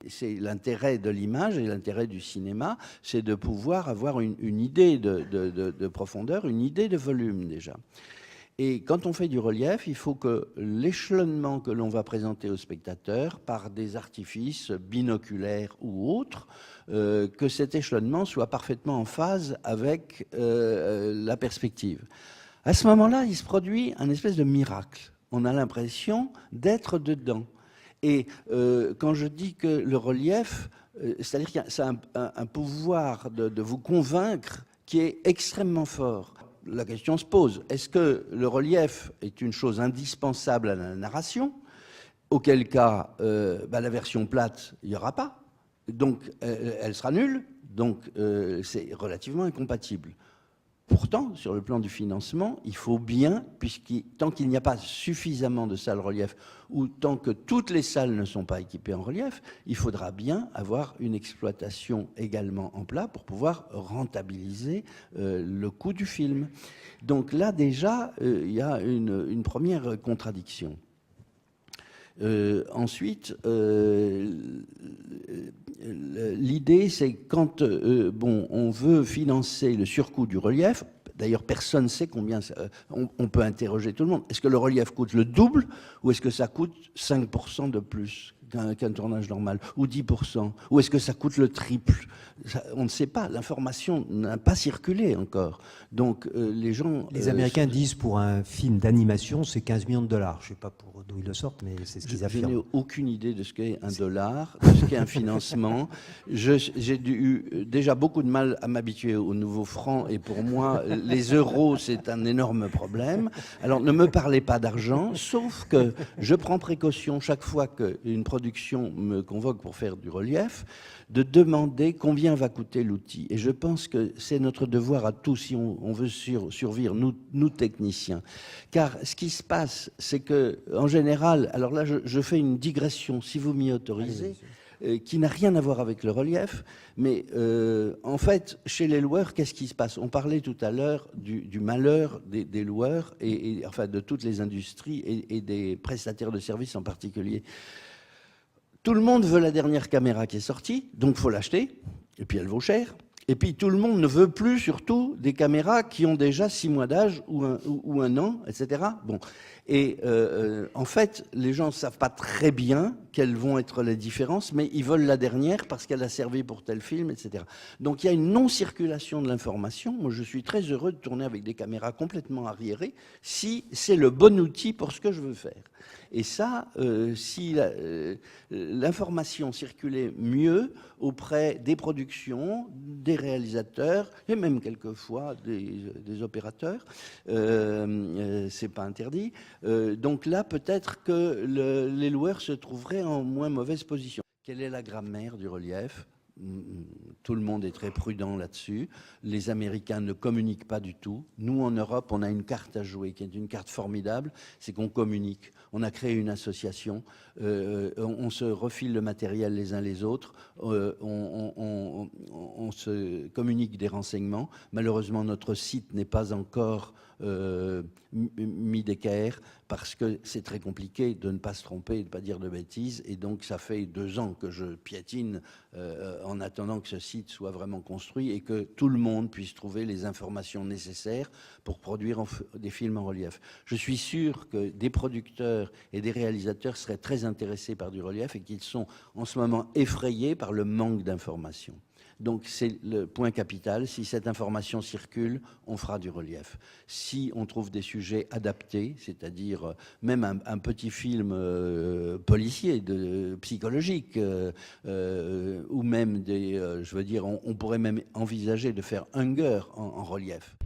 C'est l'intérêt de l'image et l'intérêt du cinéma, c'est de pouvoir avoir une idée de profondeur, une idée de volume déjà. Et quand on fait du relief, il faut que l'échelonnement que l'on va présenter au spectateur par des artifices binoculaires ou autres, que cet échelonnement soit parfaitement en phase avec la perspective. À ce moment-là, il se produit un espèce de miracle. On a l'impression d'être dedans. Et quand je dis que le relief, c'est-à-dire que ça a un pouvoir de vous convaincre qui est extrêmement fort. La question se pose, est-ce que le relief est une chose indispensable à la narration? Auquel cas, la version plate, il n'y aura pas. Donc, elle sera nulle. Donc, c'est relativement incompatible. Pourtant, sur le plan du financement, il faut bien, tant qu'il n'y a pas suffisamment de salles relief, ou tant que toutes les salles ne sont pas équipées en relief, il faudra bien avoir une exploitation également en plat pour pouvoir rentabiliser le coût du film. Donc là, déjà, il y a une première contradiction. Ensuite, l'idée, c'est quand on veut financer le surcoût du relief, d'ailleurs personne ne sait combien, on peut interroger tout le monde, est-ce que le relief coûte le double ou est-ce que ça coûte 5% de plus qu'un tournage normal, ou 10%, ou est-ce que ça coûte le triple? On ne sait pas, l'information n'a pas circulé encore. Donc les gens... Les Américains disent pour un film d'animation, c'est 15 millions de dollars. Je ne sais pas d'où ils le sortent, mais c'est ce qu'ils affirment. Je n'ai aucune idée de ce qu'est un dollar, de ce qu'est un financement. J'ai eu déjà beaucoup de mal à m'habituer au nouveau franc, et pour moi, les euros, c'est un énorme problème. Alors ne me parlez pas d'argent, sauf que je prends précaution chaque fois qu'une production me convoque pour faire du relief, de demander combien va coûter l'outil. Et je pense que c'est notre devoir à tous, si on veut survivre, nous techniciens. Car ce qui se passe, c'est que, en général, alors là, je fais une digression, si vous m'y autorisez, qui n'a rien à voir avec le relief, mais en fait, chez les loueurs, qu'est-ce qui se passe? On parlait tout à l'heure du malheur des loueurs, et enfin de toutes les industries et des prestataires de services en particulier. Tout le monde veut la dernière caméra qui est sortie, donc il faut l'acheter, et puis elle vaut cher. Et puis tout le monde ne veut plus, surtout, des caméras qui ont déjà 6 mois d'âge ou un an, etc. Bon. Et en fait, les gens ne savent pas très bien quelles vont être les différences, mais ils veulent la dernière parce qu'elle a servi pour tel film, etc. Donc il y a une non-circulation de l'information. Moi, je suis très heureux de tourner avec des caméras complètement arriérées si c'est le bon outil pour ce que je veux faire. Et ça, si l'information circulait mieux auprès des productions, des réalisateurs et même quelquefois des opérateurs, c'est pas interdit. Donc là, peut-être que les loueurs se trouveraient en moins mauvaise position. Quelle est la grammaire du relief ? Tout le monde est très prudent là-dessus. Les Américains ne communiquent pas du tout. Nous, en Europe, on a une carte à jouer qui est une carte formidable, c'est qu'on communique. On a créé une association, on se refile le matériel les uns les autres, on se communique des renseignements. Malheureusement, notre site n'est pas encore mis d'équerre parce que c'est très compliqué de ne pas se tromper, de ne pas dire de bêtises, et donc ça fait 2 ans que je piétine en attendant que ce site soit vraiment construit et que tout le monde puisse trouver les informations nécessaires pour produire des films en relief. Je suis sûr que des producteurs et des réalisateurs seraient très intéressés par du relief et qu'ils sont en ce moment effrayés par le manque d'informations. Donc c'est le point capital. Si cette information circule, on fera du relief. Si on trouve des sujets adaptés, c'est-à-dire même un petit film policier, psychologique, ou même on pourrait même envisager de faire Hunger en relief.